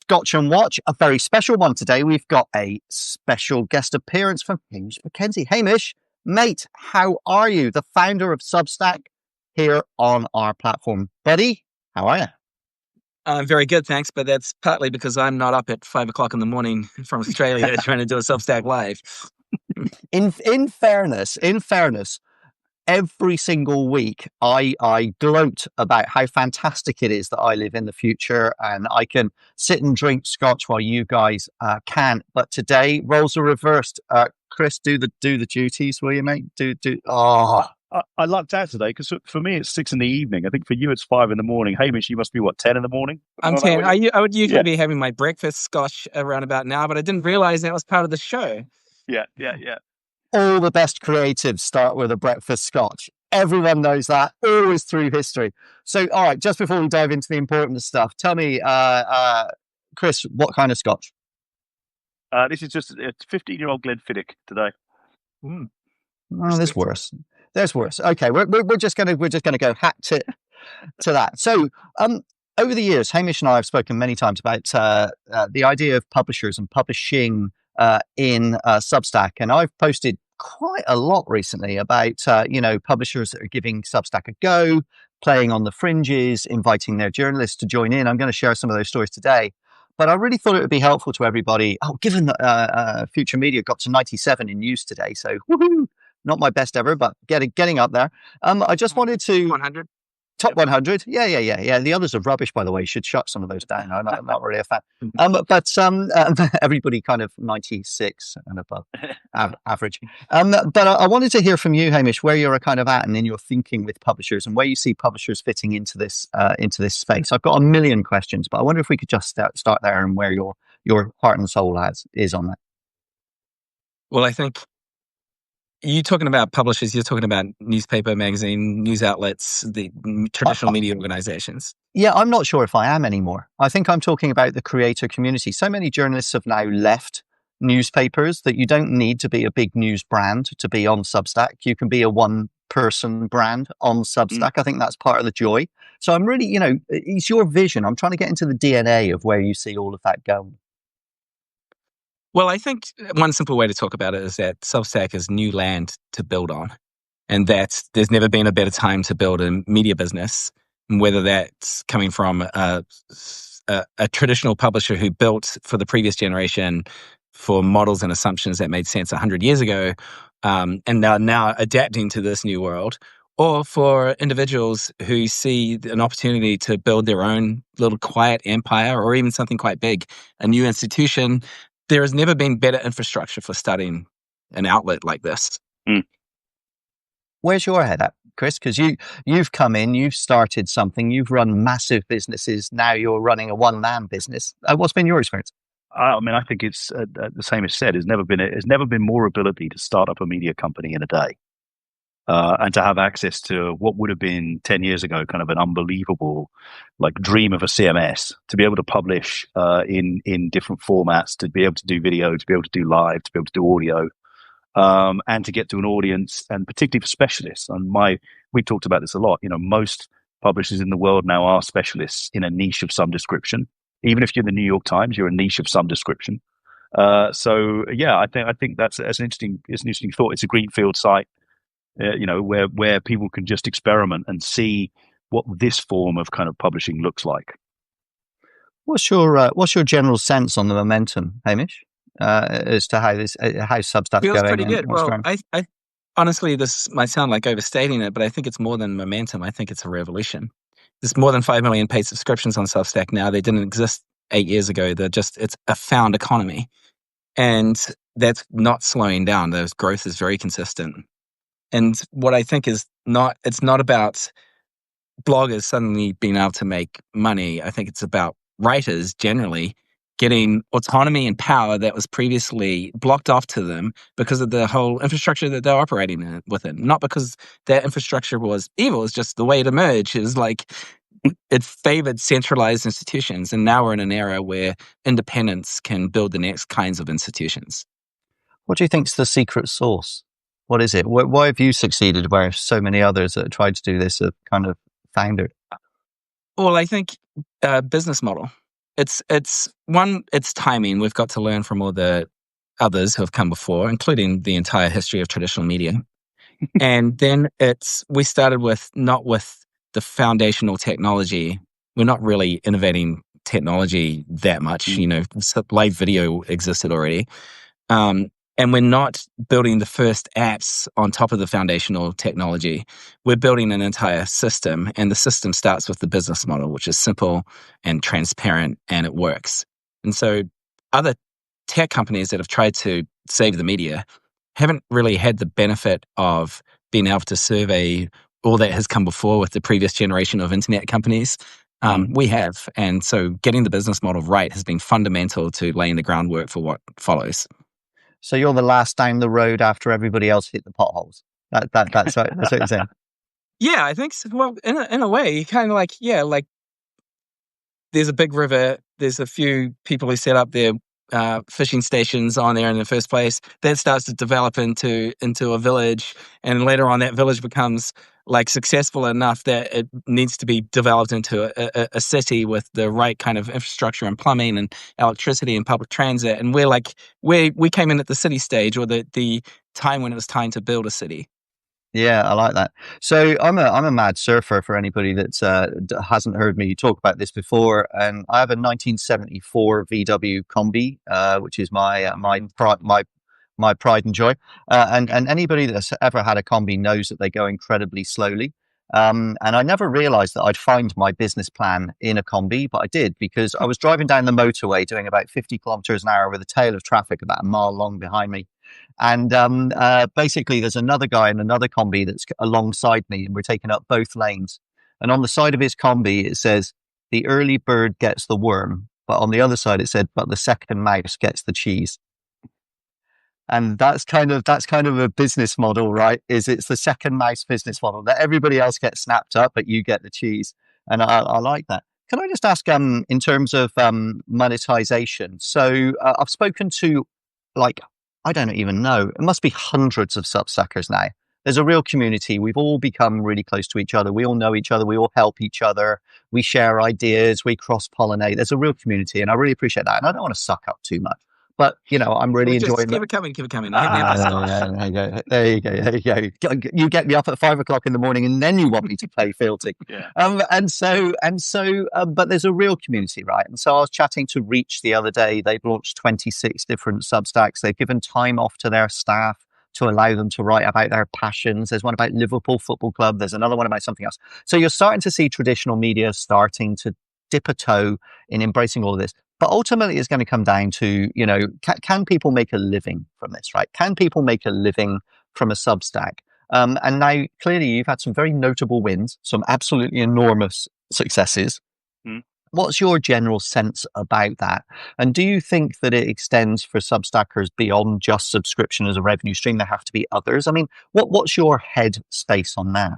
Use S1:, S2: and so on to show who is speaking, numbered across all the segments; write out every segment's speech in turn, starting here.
S1: Scotch and Watch, a very special one today. We've got a special guest appearance from Hamish McKenzie. Hamish, mate, how are you? The founder of Substack here on our platform. Buddy, how are you?
S2: I'm very good, thanks. But that's partly because I'm not up at 5 o'clock in the morning from Australia trying to do a Substack live.
S1: In fairness, every single week, I gloat about how fantastic it is that I live in the future and I can sit and drink scotch while you guys can't. But today, roles are reversed. Chris, do the duties, will you, mate?
S3: I lucked out today because for me it's 6 p.m. I think for you it's 5 a.m. Hamish, you must be 10 in the morning?
S2: I'm 10. I would usually be having my breakfast scotch around about now, but I didn't realize that was part of the show.
S3: Yeah.
S1: All the best creatives start with a breakfast scotch. Everyone knows that, always through history. So, all right, just before we dive into the important stuff, tell me, Chris, what kind of scotch?
S3: This is just a 15-year-old Glenfiddich today.
S1: Oh, there's worse. There's worse. Okay, we're just gonna go hat to that. So, over the years, Hamish and I have spoken many times about the idea of publishers and publishing in Substack, and I've posted quite a lot recently about publishers that are giving Substack a go, playing on the fringes, inviting their journalists to join in. I'm going to share some of those stories today. But I really thought it would be helpful to everybody. Given that Future Media got to 97 in news today, so woohoo! Not my best ever, but getting up there. I just wanted to
S2: 100.
S1: Top 100. Yeah. The others are rubbish, by the way. Should shut some of those down. I'm not really a fan. But everybody kind of 96 and above average. But I wanted to hear from you, Hamish, where you're kind of at and in your thinking with publishers and where you see publishers fitting into this space. I've got a million questions, but I wonder if we could just start there and where your heart and soul is on that.
S2: Well, I think you're talking about publishers, you're talking about newspaper, magazine, news outlets, the traditional media organizations.
S1: Yeah, I'm not sure if I am anymore. I think I'm talking about the creator community. So many journalists have now left newspapers that you don't need to be a big news brand to be on Substack. You can be a one-person brand on Substack. I think that's part of the joy. So I'm really, it's your vision. I'm trying to get into the DNA of where you see all of that going.
S2: Well, I think one simple way to talk about it is that Substack is new land to build on, and that there's never been a better time to build a media business, whether that's coming from a traditional publisher who built for the previous generation for models and assumptions that made sense 100 years ago, and are now adapting to this new world, or for individuals who see an opportunity to build their own little quiet empire, or even something quite big, a new institution. There has never been better infrastructure for starting an outlet like this.
S1: Where's your head at, Chris? Because you've come in, you've started something, you've run massive businesses. Now you're running a one-man business. What's been your experience?
S3: I mean, I think it's the same as said. There's never been more ability to start up a media company in a day, and to have access to what would have been 10 years ago kind of an unbelievable dream of a CMS, to be able to publish in different formats, to be able to do video, to be able to do live, to be able to do audio, and to get to an audience, and particularly for specialists. And we talked about this a lot. Most publishers in the world now are specialists in a niche of some description. Even if you're the New York Times, you're a niche of some description. So yeah, I think that's an interesting thought. It's a greenfield site. Where people can just experiment and see what this form of kind of publishing looks like.
S1: What's your general sense on the momentum, Hamish, as to how Substack's
S2: feels
S1: going?
S2: Pretty good. Well, I honestly, this might sound like overstating it, but I think it's more than momentum. I think it's a revolution. There's more than 5 million paid subscriptions on Substack now. They didn't exist 8 years ago. It's a found economy, and that's not slowing down. Those growth is very consistent. And what I think is it's not about bloggers suddenly being able to make money. I think it's about writers generally getting autonomy and power that was previously blocked off to them because of the whole infrastructure that they're operating within. Not because that infrastructure was evil, it's just the way it emerged. It favored centralized institutions. And now we're in an era where independents can build the next kinds of institutions.
S1: What do you think's the secret sauce? What is it? Why have you succeeded where so many others that tried to do this have kind of foundered?
S2: Well, I think business model. it's timing. We've got to learn from all the others who have come before, including the entire history of traditional media. And then we started not with the foundational technology. We're not really innovating technology that much. Live video existed already. And we're not building the first apps on top of the foundational technology. We're building an entire system, and the system starts with the business model, which is simple and transparent, and it works. And so other tech companies that have tried to save the media haven't really had the benefit of being able to survey all that has come before with the previous generation of internet companies. We have. And so getting the business model right has been fundamental to laying the groundwork for what follows.
S1: So you're the last down the road after everybody else hit the potholes. That's right. That's what you're saying.
S2: Yeah, I think so. Well, in a way, kind of like there's a big river. There's a few people who set up their fishing stations on there in the first place. That starts to develop into a village, and later on, that village becomes successful enough that it needs to be developed into a city with the right kind of infrastructure and plumbing and electricity and public transit. And we came in at the city stage, or the time when it was time to build a city.
S1: Yeah, I like that. So I'm a mad surfer, for anybody that hasn't heard me talk about this before, and I have a 1974 VW Combi, which is my pride and joy. And anybody that's ever had a Combi knows that they go incredibly slowly. And I never realized that I'd find my business plan in a Combi, but I did, because I was driving down the motorway doing about 50 kilometers an hour with a tail of traffic about a mile long behind me. And basically, there's another guy in another Combi that's alongside me, and we're taking up both lanes. And on the side of his Combi, it says, "The early bird gets the worm." But on the other side, it said, "But the second mouse gets the cheese." And that's kind of a business model, right? It's the second mouse business model that everybody else gets snapped up, but you get the cheese. And I like that. Can I just ask, in terms of monetization? So I've spoken to, I don't even know, it must be hundreds of Substackers now. There's a real community. We've all become really close to each other. We all know each other. We all help each other. We share ideas. We cross-pollinate. There's a real community, and I really appreciate that. And I don't want to suck up too much. But, I'm really enjoying it.
S2: Keep it coming. There you
S1: go. You get me up at 5 o'clock in the morning, and then you want me to play Filty.
S3: Yeah.
S1: But there's a real community, right? And so I was chatting to Reach the other day. They've launched 26 different Substacks. They've given time off to their staff to allow them to write about their passions. There's one about Liverpool Football Club. There's another one about something else. So you're starting to see traditional media starting to dip a toe in embracing all of this. But ultimately, it's going to come down to, can people make a living from this, right? Can people make a living from a Substack? And now, clearly, you've had some very notable wins, some absolutely enormous successes. What's your general sense about that? And do you think that it extends for Substackers beyond just subscription as a revenue stream? There have to be others. I mean, what's your head space on that?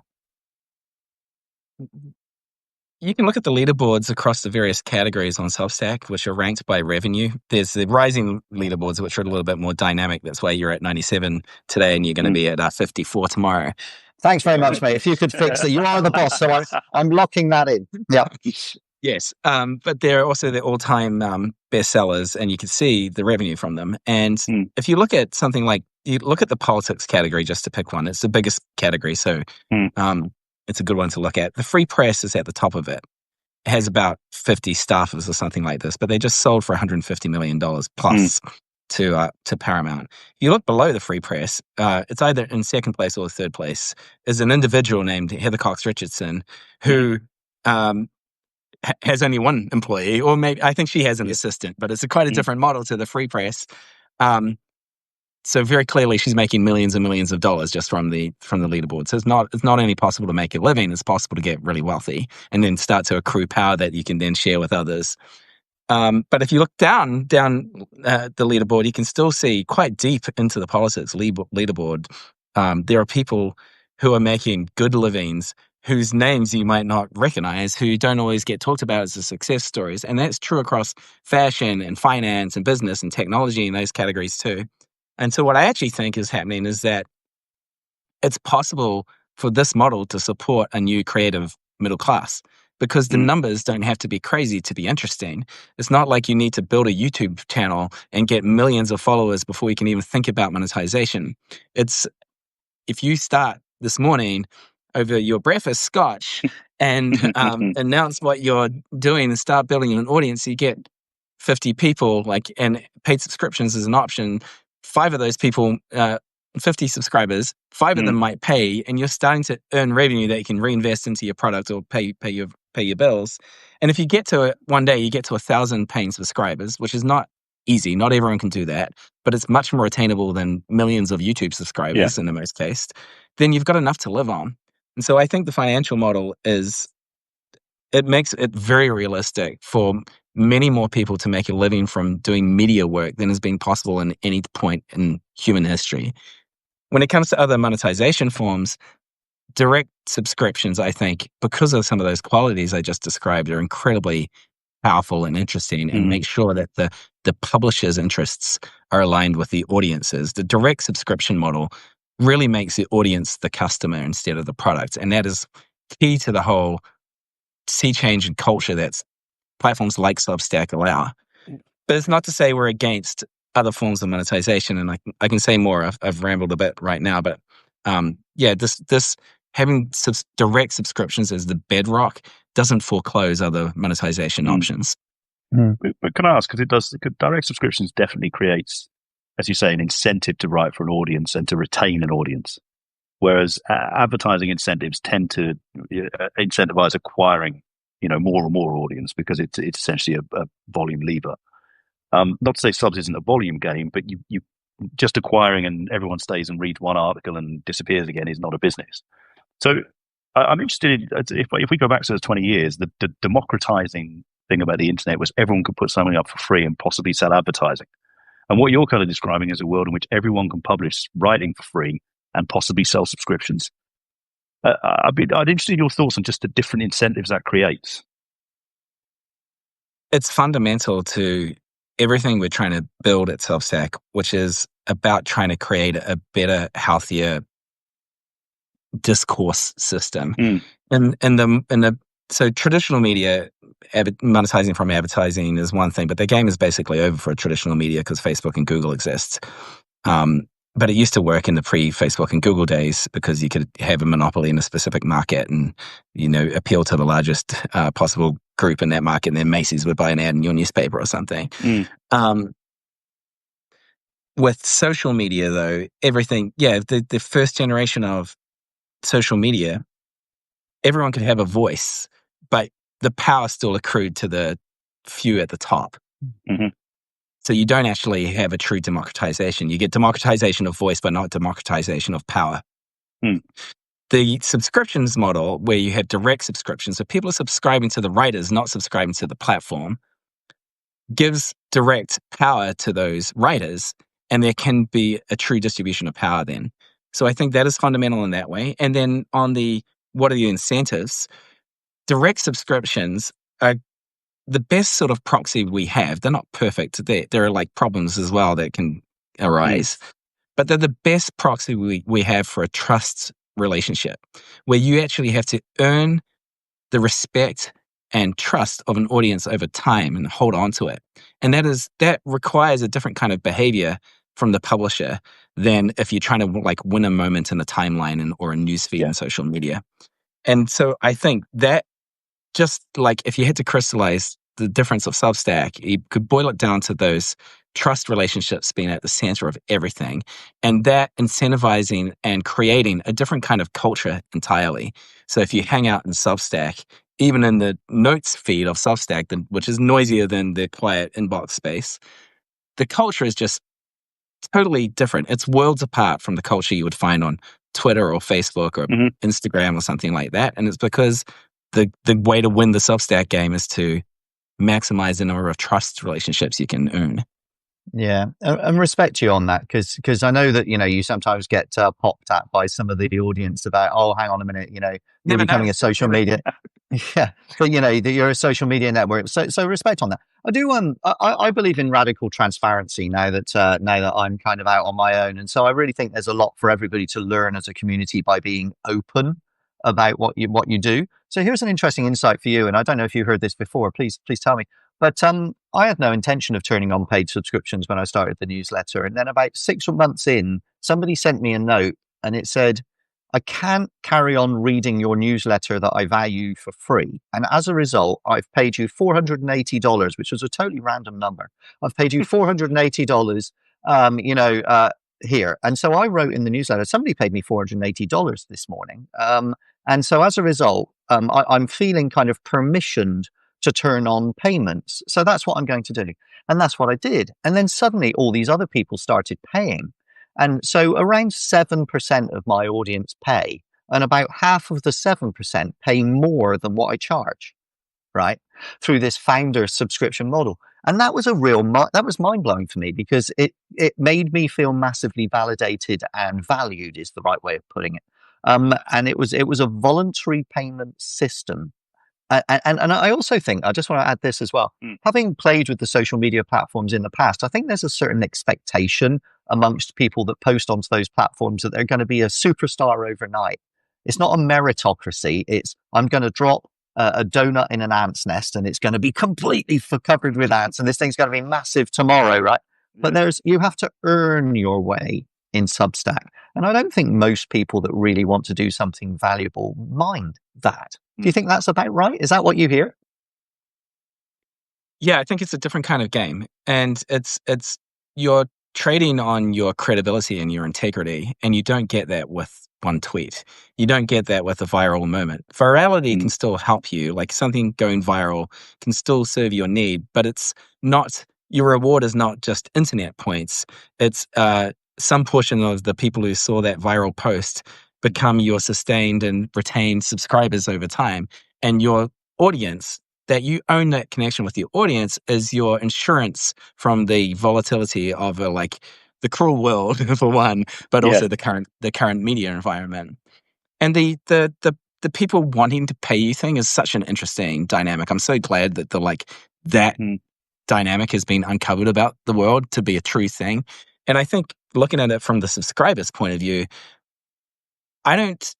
S2: You can look at the leaderboards across the various categories on Substack, which are ranked by revenue. There's the rising leaderboards, which are a little bit more dynamic. That's why you're at 97 today, and you're going to be at 54 tomorrow.
S1: Thanks very much, mate. If you could fix it. You are the boss, so I'm locking that in. Yeah.
S2: Yes. But they're also the all-time bestsellers, and you can see the revenue from them. And if you look at something like, you look at the politics category, just to pick one, it's the biggest category. So it's a good one to look at. The Free Press is at the top of it. It has about 50 staffers or something like this, but they just sold for $150 million plus to Paramount. You look below the Free Press, it's either in second place or third place, is an individual named Heather Cox Richardson, who has only one employee, or maybe I think she has an assistant, but it's quite a different model to the Free Press. So very clearly, she's making millions and millions of dollars just from the leaderboard. So it's not only possible to make a living; it's possible to get really wealthy and then start to accrue power that you can then share with others. But if you look down the leaderboard, you can still see quite deep into the politics leaderboard. There are people who are making good livings, whose names you might not recognize, who don't always get talked about as the success stories, and that's true across fashion and finance and business and technology and those categories too. And so what I actually think is happening is that it's possible for this model to support a new creative middle class. because the numbers don't have to be crazy to be interesting. It's not like you need to build a YouTube channel and get millions of followers before you can even think about monetization. It's if you start this morning over your breakfast scotch and announce what you're doing and start building an audience, you get 50 people, and paid subscriptions is an option. 5 of those people, 50 subscribers, 5 of them might pay, and you're starting to earn revenue that you can reinvest into your product or pay your bills. And if you get to one day, you get to 1,000 paying subscribers, which is not easy. Not everyone can do that, but it's much more attainable than millions of YouTube subscribers in the most case. Then you've got enough to live on. And so I think the financial model it makes it very realistic for many more people to make a living from doing media work than has been possible in any point in human history. When it comes to other monetization forms, direct subscriptions, I think, because of some of those qualities I just described, are incredibly powerful and interesting, and make sure that the publisher's interests are aligned with the audiences. The direct subscription model really makes the audience the customer instead of the product. And that is key to the whole sea change in culture that platforms like Substack allow. But it's not to say we're against other forms of monetization, and I can say more. I've rambled a bit right now, but this having direct subscriptions as the bedrock doesn't foreclose other monetization options.
S3: But can I ask, because direct subscriptions definitely creates, as you say, an incentive to write for an audience and to retain an audience, whereas advertising incentives tend to incentivize acquiring, more and more audience, because it's essentially a volume lever. Not to say subs isn't a volume game, but you just acquiring and everyone stays and reads one article and disappears again is not a business. So I'm interested if we go back to those 20 years, the democratizing thing about the internet was everyone could put something up for free and possibly sell advertising. And what you're kind of describing is a world in which everyone can publish writing for free and possibly sell subscriptions. I'd interested in your thoughts on just the different incentives that creates.
S2: It's fundamental to everything we're trying to build at Substack, which is about trying to create a better, healthier discourse system. So traditional media, monetizing from advertising is one thing, but the game is basically over for traditional media because Facebook and Google exist. But it used to work in the pre-Facebook and Google days because you could have a monopoly in a specific market and, appeal to the largest possible group in that market, and then Macy's would buy an ad in your newspaper or something. With social media, though, everything, the first generation of social media, everyone could have a voice, but the power still accrued to the few at the top. So you don't actually have a true democratization. You get democratization of voice, but not democratization of power. The subscriptions model, where you have direct subscriptions, so people are subscribing to the writers, not subscribing to the platform, gives direct power to those writers, and there can be a true distribution of power then. So I think that is fundamental in that way. And then on what are the incentives? Direct subscriptions are the best sort of proxy we have. They're not perfect. There are problems as well that can arise. But they're the best proxy we have for a trust relationship, where you actually have to earn the respect and trust of an audience over time and hold on to it. And that requires a different kind of behavior from the publisher than if you're trying to win a moment in a timeline or a newsfeed in social media. And so I think that just if you had to crystallize the difference of Substack, you could boil it down to those trust relationships being at the center of everything, and that incentivizing and creating a different kind of culture entirely. So if you hang out in Substack, even in the notes feed of Substack, which is noisier than the quiet inbox space, the culture is just totally different. It's worlds apart from the culture you would find on Twitter or Facebook or Instagram or something like that. And it's because the way to win the Substack game is to maximize the number of trust relationships you can earn.
S1: Yeah, and respect you on that, because I know that you sometimes get popped at by some of the audience about, oh, hang on a minute, you're becoming a social media, but that you're a social media network. So respect on that. I do. I believe in radical transparency now that I'm kind of out on my own, and so I really think there's a lot for everybody to learn as a community by being open about what you do. So here's an interesting insight for you, and I don't know if you heard this before. Please tell me. But I had no intention of turning on paid subscriptions when I started the newsletter, and then about 6 months in, somebody sent me a note, and it said, "I can't carry on reading your newsletter that I value for free, and as a result, I've paid you $480, which was a totally random number. I've paid you $480, here." And so I wrote in the newsletter, somebody paid me $480 this morning. And so as a result, I'm feeling kind of permissioned to turn on payments. So that's what I'm going to do. And that's what I did. And then suddenly all these other people started paying. And so around 7% of my audience pay, and about half of the 7% pay more than what I charge, right? Through this founder subscription model. And that was that was mind blowing for me, because it made me feel massively validated and valued, is the right way of putting it. And it was a voluntary payment system. And I also think, I just want to add this as well, having played with the social media platforms in the past, I think there's a certain expectation amongst people that post onto those platforms that they're going to be a superstar overnight. It's not a meritocracy. It's, I'm going to drop a donut in an ant's nest and it's going to be completely covered with ants, and this thing's going to be massive tomorrow, right? But you have to earn your way in Substack. And I don't think most people that really want to do something valuable mind that. Do you think that's about right? Is that what you hear?
S2: Yeah, I think it's a different kind of game. And it's you're trading on your credibility and your integrity, and you don't get that with one tweet. You don't get that with a viral moment. Virality can still help you. Like, something going viral can still serve your need, but it's not, your reward is not just internet points. It's some portion of the people who saw that viral post become your sustained and retained subscribers over time. And your audience, that you own that connection with your audience, is your insurance from the volatility of the cruel world, for one, but also the current media environment. And the people wanting to pay you thing is such an interesting dynamic. I'm so glad that that dynamic has been uncovered about the world to be a true thing. And I think, looking at it from the subscriber's point of view, I don't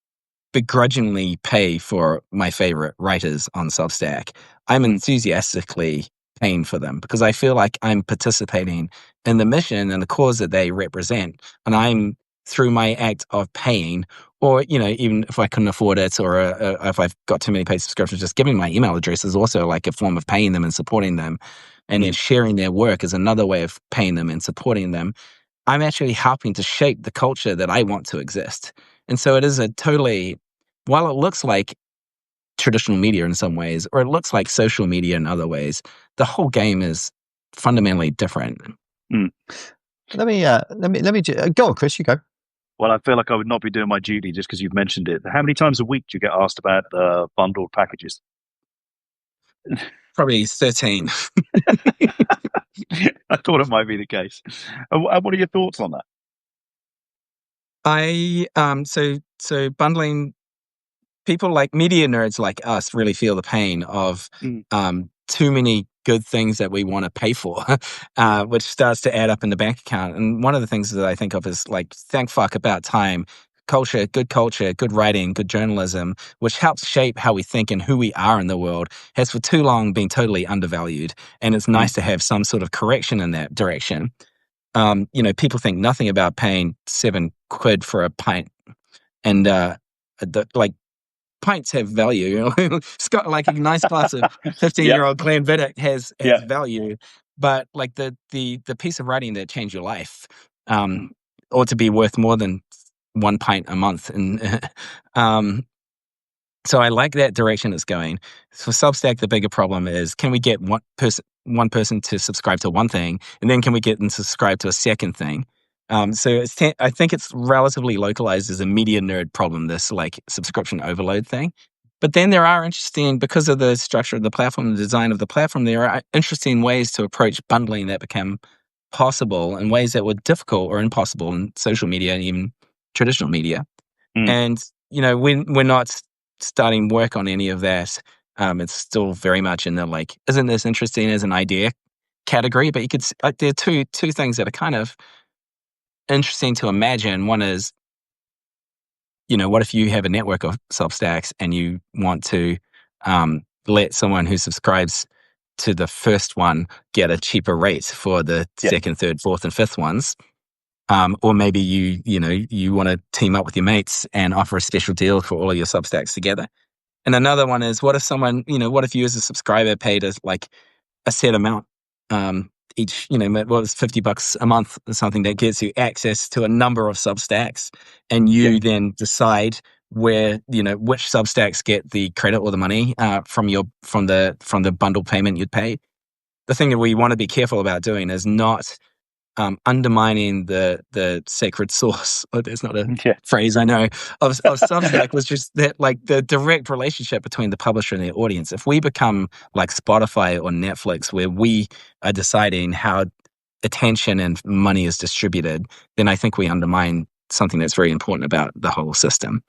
S2: begrudgingly pay for my favorite writers on Substack. I'm enthusiastically paying for them because I feel like I'm participating in the mission and the cause that they represent. And I'm, through my act of paying, or, even if I couldn't afford it, or if I've got too many paid subscriptions, just giving my email address is also like a form of paying them and supporting them. And then sharing their work is another way of paying them and supporting them. I'm actually helping to shape the culture that I want to exist. And so it is a totally, while it looks like traditional media in some ways, or it looks like social media in other ways, the whole game is fundamentally different.
S1: Let me go on, Chris, you go.
S3: Well, I feel like I would not be doing my duty just because you've mentioned it. How many times a week do you get asked about bundled packages?
S2: Probably 13.
S3: I thought it might be the case. What are your thoughts on that?
S2: So bundling, people like media nerds like us really feel the pain of too many good things that we want to pay for, which starts to add up in the bank account. And one of the things that I think of is thank fuck about time. Culture, good writing, good journalism, which helps shape how we think and who we are in the world, has for too long been totally undervalued. And it's nice to have some sort of correction in that direction. People think nothing about paying £7 for a pint. And pints have value. It's got a nice glass of 15-year-old Glenfiddich has value. But the piece of writing that changed your life ought to be worth more than 1 pint a month. And so I like that direction it's going. For Substack, the bigger problem is, can we get one person to subscribe to one thing, and then can we get them to subscribe to a second thing? So I think it's relatively localized as a media nerd problem, this subscription overload thing. But then there are interesting, because of the structure of the platform, the design of the platform, there are interesting ways to approach bundling that become possible in ways that were difficult or impossible in social media and even traditional media. And, we're not starting work on any of that. It's still very much in the isn't this interesting as an idea category? But you could, there are two things that are kind of interesting to imagine. One is what if you have a network of Substacks and you want to let someone who subscribes to the first one get a cheaper rate for the second, third, fourth, and fifth ones? Or maybe you want to team up with your mates and offer a special deal for all of your Substacks together. And another one is, what if someone, what if you as a subscriber paid us like a set amount each, what was $50 a month or something that gets you access to a number of Substacks, and you then decide where, which Substacks get the credit or the money from the bundle payment you'd pay. The thing that we want to be careful about doing is not undermining the sacred source. There's not a phrase I know of Substack, was just that, like, the direct relationship between the publisher and their audience. If we become like Spotify or Netflix, where we are deciding how attention and money is distributed, then I think we undermine something that's very important about the whole system.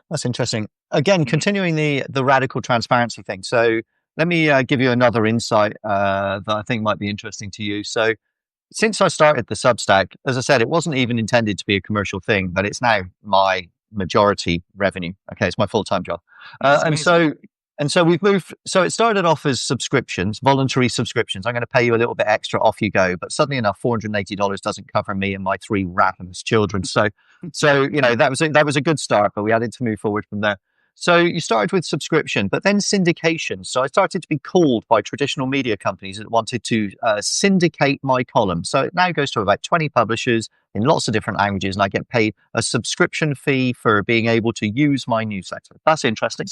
S1: That's interesting. Again, continuing the radical transparency thing. So let me give you another insight that I think might be interesting to you. So since I started the Substack, as I said, it wasn't even intended to be a commercial thing, but it's now my majority revenue. Okay, it's my full-time job. And so we've moved. So it started off as subscriptions, voluntary subscriptions. I'm going to pay you a little bit extra, off you go. But suddenly enough, $480 doesn't cover me and my 3 ravenous children. So that was a good start, but we had to move forward from there. So you started with subscription, but then syndication. So I started to be called by traditional media companies that wanted to syndicate my column. So it now goes to about 20 publishers in lots of different languages, and I get paid a subscription fee for being able to use my newsletter. That's interesting.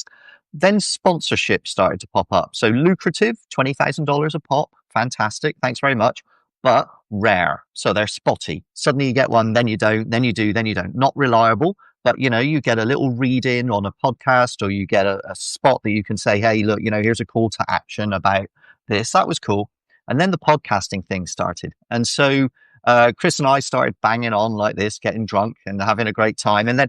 S1: Then sponsorship started to pop up. So lucrative, $20,000 a pop. Fantastic. Thanks very much. But rare. So they're spotty. Suddenly you get one, then you don't, then you do, then you don't. Not reliable. But, you get a little read in on a podcast, or you get a spot that you can say, hey, look, here's a call to action about this. That was cool. And then the podcasting thing started. And so Chris and I started banging on like this, getting drunk and having a great time. And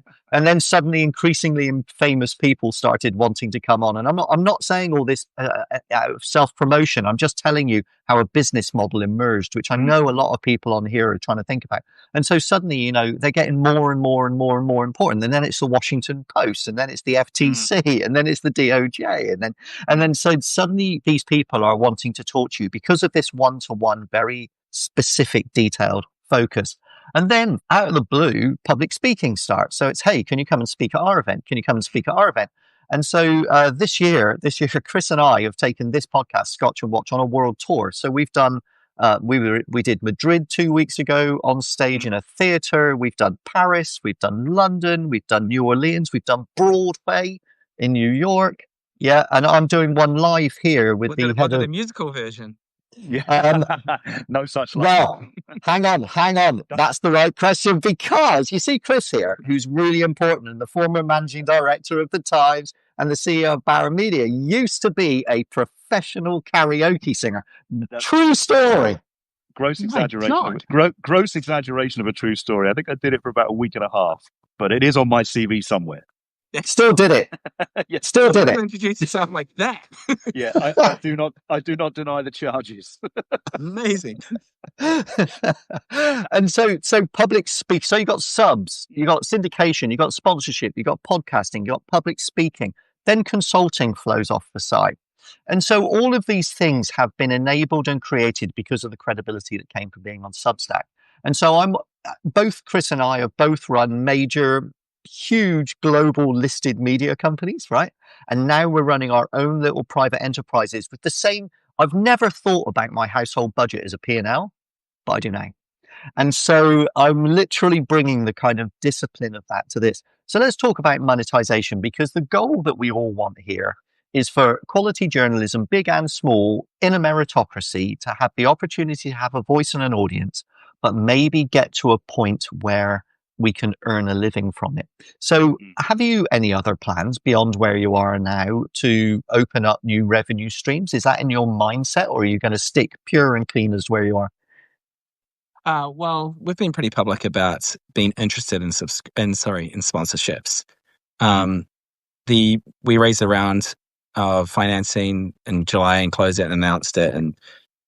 S1: then suddenly increasingly famous people started wanting to come on. And I'm not saying all this out of self-promotion. I'm just telling you how a business model emerged, which I know a lot of people on here are trying to think about. And so suddenly, they're getting more and more and more and more important. And then it's the Washington Post, and then it's the FTC, and then it's the DOJ. And then so suddenly these people are wanting to talk to you because of this one-to-one, very specific, detailed focus. And then out of the blue, public speaking starts. So it's, hey, can you come and speak at our event? Can you come and speak at our event? And so this year, Chris and I have taken this podcast, Scotch and Watch, on a world tour. So we've done, we did Madrid 2 weeks ago on stage in a theater. We've done Paris, we've done London, we've done New Orleans, we've done Broadway in New York. Yeah, and I'm doing one live here with
S2: the musical version.
S3: Yeah, no such luck.
S1: Well, hang on. That's the right question, because you see Chris here, who's really important, and the former managing director of the Times and the CEO of Barra Media, used to be a professional karaoke singer. True story.
S3: Gross exaggeration. Gross exaggeration of a true story. I think I did it for about a week and a half, but it is on my CV somewhere.
S1: Still did it. Still did it.
S2: Introduce yourself like that.
S3: Yeah, I do not deny the charges.
S2: Amazing.
S1: And so public speak. So you got subs, you got syndication, you got sponsorship, you got podcasting, you got public speaking. Then consulting flows off the side. And so all of these things have been enabled and created because of the credibility that came from being on Substack. And so both Chris and I have both run major, huge global listed media companies, right? And now we're running our own little private enterprises with the same. I've never thought about my household budget as a P&L, but I do now. And so I'm literally bringing the kind of discipline of that to this. So let's talk about monetization, because the goal that we all want here is for quality journalism, big and small, in a meritocracy, to have the opportunity to have a voice and an audience, but maybe get to a point where we can earn a living from it. So have you any other plans beyond where you are now to open up new revenue streams? Is that in your mindset, or are you going to stick pure and clean as where you are?
S2: Well, we've been pretty public about being interested in sponsorships. We raised a round of financing in July and closed it and announced it. And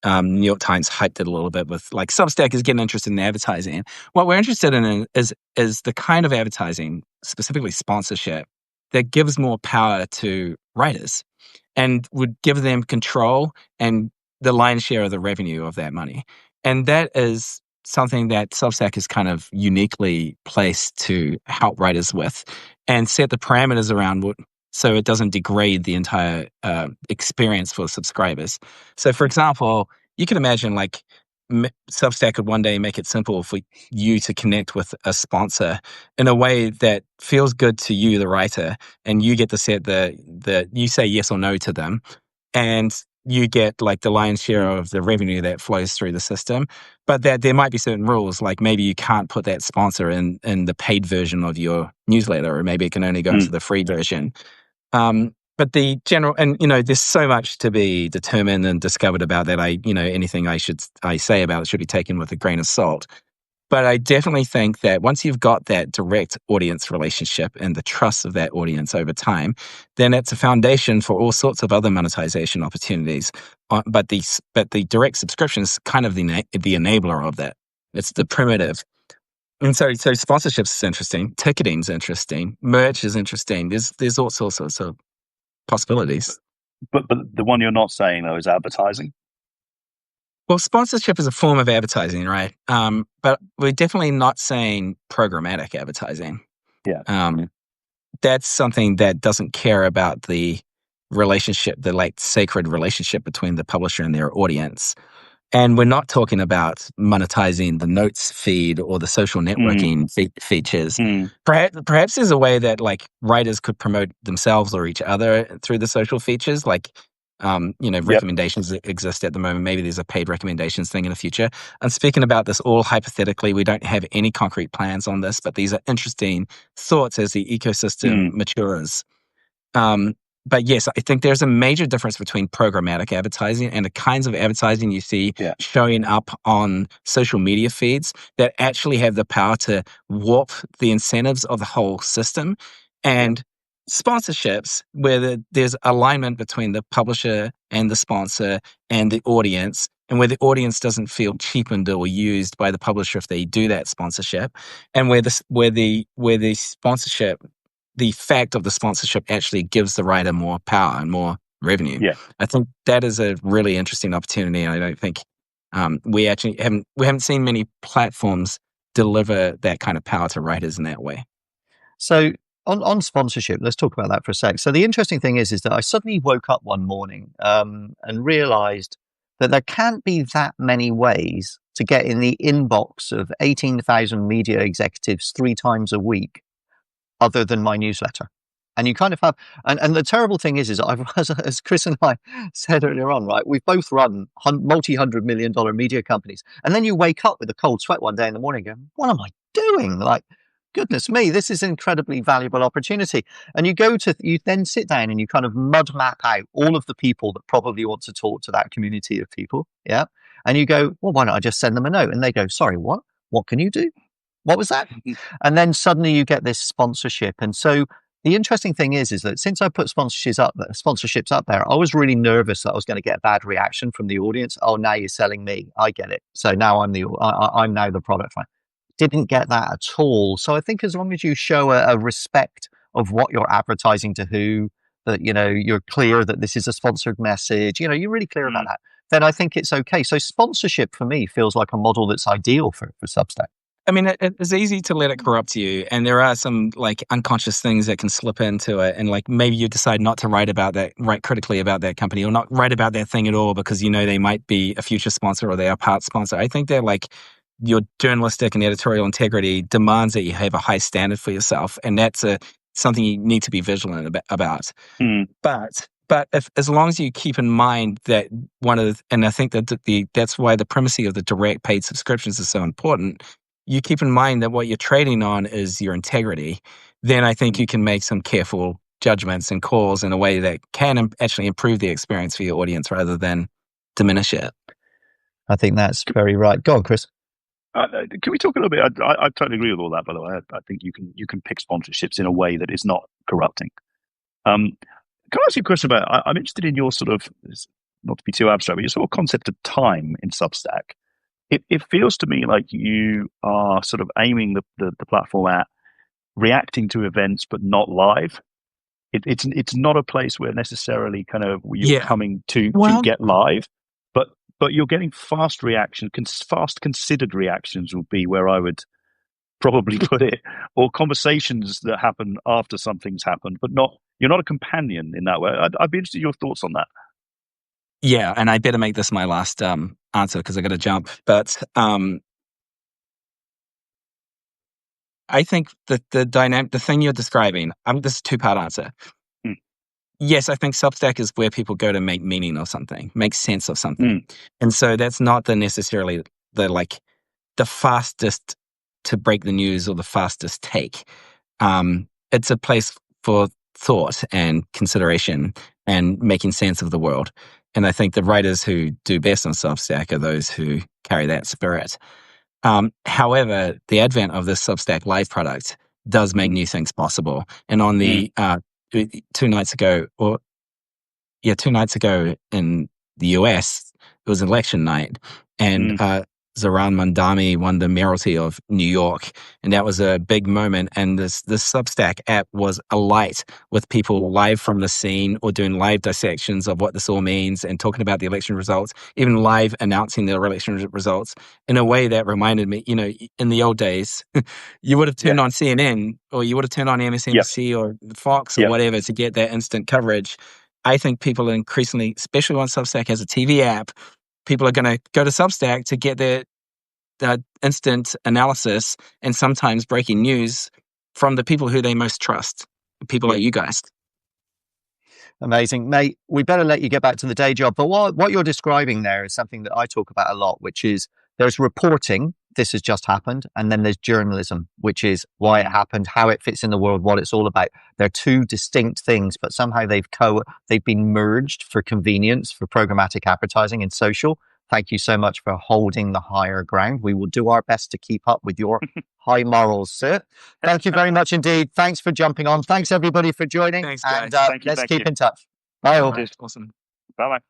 S2: New York Times hyped it a little bit with like Substack is getting interested in advertising. What we're interested in is the kind of advertising, specifically sponsorship, that gives more power to writers and would give them control and the lion's share of the revenue of that money. And that is something that Substack is kind of uniquely placed to help writers with and set the parameters around what, so it doesn't degrade the entire experience for subscribers. So, for example, you can imagine like Substack could one day make it simple for you to connect with a sponsor in a way that feels good to you, the writer, and you get to set the you say yes or no to them, and you get like the lion's share of the revenue that flows through the system. But that there might be certain rules, like maybe you can't put that sponsor in the paid version of your newsletter, or maybe it can only go into the free version. But the general, and there's so much to be determined and discovered about that. Anything I say about it should be taken with a grain of salt. But I definitely think that once you've got that direct audience relationship and the trust of that audience over time, then it's a foundation for all sorts of other monetization opportunities. But the direct subscription is kind of the enabler of that. It's the primitive. And so sponsorships is interesting, ticketing is interesting, merch is interesting. There's all sorts of possibilities.
S3: But the one you're not saying though is advertising.
S2: Well, sponsorship is a form of advertising, right? But we're definitely not saying programmatic advertising.
S3: Yeah.
S2: That's something that doesn't care about the relationship, the like sacred relationship between the publisher and their audience. And we're not talking about monetizing the notes feed or the social networking features. Perhaps there's a way that like writers could promote themselves or each other through the social features. Like, recommendations that exist at the moment. Maybe there's a paid recommendations thing in the future. I'm speaking about this all hypothetically. We don't have any concrete plans on this, but these are interesting thoughts as the ecosystem matures. But yes, I think there's a major difference between programmatic advertising and the kinds of advertising you see showing up on social media feeds that actually have the power to warp the incentives of the whole system, and sponsorships where there's alignment between the publisher and the sponsor and the audience, and where the audience doesn't feel cheapened or used by the publisher if they do that sponsorship, and where the sponsorship, the fact of the sponsorship actually gives the writer more power and more revenue.
S3: Yeah.
S2: I think that is a really interesting opportunity. And I don't think we haven't seen many platforms deliver that kind of power to writers in that way.
S1: So on sponsorship, let's talk about that for a sec. So the interesting thing is that I suddenly woke up one morning and realized that there can't be that many ways to get in the inbox of 18,000 media executives 3 times a week other than my newsletter. And you kind of have, and the terrible thing is as Chris and I said earlier on, right, we've both run multi-$100 million media companies. And then you wake up with a cold sweat one day in the morning going, what am I doing? Like, goodness me, this is an incredibly valuable opportunity. And you then sit down and you kind of mud map out all of the people that probably want to talk to that community of people. Yeah. And you go, well, why don't I just send them a note? And they go, sorry, what? What can you do? What was that? And then suddenly you get this sponsorship. And so the interesting thing is that since I put sponsorships up there, I was really nervous that I was going to get a bad reaction from the audience. Oh, now you're selling me. I get it. So now I'm now the product. Didn't get that at all. So I think as long as you show a respect of what you're advertising to who, that, you're clear that this is a sponsored message, you're really clear about that, then I think it's okay. So sponsorship for me feels like a model that's ideal for Substack.
S2: I mean, it's easy to let it corrupt you, and there are some like unconscious things that can slip into it, and like maybe you decide not to write critically about that company, or not write about that thing at all because they might be a future sponsor or they are part sponsor. I think they're like your journalistic and editorial integrity demands that you have a high standard for yourself, and that's something you need to be vigilant about. But as long as you keep in mind that and I think that that's why the primacy of the direct paid subscriptions is so important. You keep in mind that what you're trading on is your integrity, then I think you can make some careful judgments and calls in a way that can actually improve the experience for your audience rather than diminish it.
S1: I think that's very right. Go on, Chris.
S3: Can we talk a little bit? I totally agree with all that, by the way. I think you can pick sponsorships in a way that is not corrupting. Can I ask you a question about? I'm interested in your sort of not to be too abstract, but your sort of concept of time in Substack. It feels to me like you are sort of aiming the platform at reacting to events, but not live. It's not a place where necessarily kind of you're coming to get live, but you're getting fast reaction, fast considered reactions would be where I would probably put it, or conversations that happen after something's happened, but you're not a companion in that way. I'd be interested in your thoughts on that.
S2: Yeah, and I better make this my last answer because I got to jump. But I think that the thing you're describing, this is a 2-part answer. Yes, I think Substack is where people go to make meaning of something, make sense of something. And so that's not necessarily the fastest to break the news or the fastest take. It's a place for thought and consideration and making sense of the world. And I think the writers who do best on Substack are those who carry that spirit. However, the advent of this Substack Live product does make new things possible. And on the 2 nights ago in the US, it was election night, and Zohran Mamdani won the mayoralty of New York, and that was a big moment. And this Substack app was alight with people live from the scene or doing live dissections of what this all means and talking about the election results, even live announcing the election results in a way that reminded me, in the old days, you would have turned on CNN or you would have turned on MSNBC or Fox or whatever to get that instant coverage. I think people are increasingly, especially once Substack has a TV app, people are going to go to Substack to get their instant analysis and sometimes breaking news from the people who they most trust, people like you guys.
S1: Amazing, mate. We better let you get back to the day job. But what you're describing there is something that I talk about a lot, which is there's reporting, this has just happened, and then there's journalism, which is why it happened, how it fits in the world, what it's all about. They're two distinct things, but somehow they've been merged for convenience, for programmatic advertising and social. Thank you so much for holding the higher ground. We will do our best to keep up with your high morals, sir. Thank you very much indeed. Thanks for jumping on. Thanks everybody for joining.
S2: Thanks, guys.
S1: And let's keep in touch. Bye all.
S2: Awesome.
S3: Bye-bye.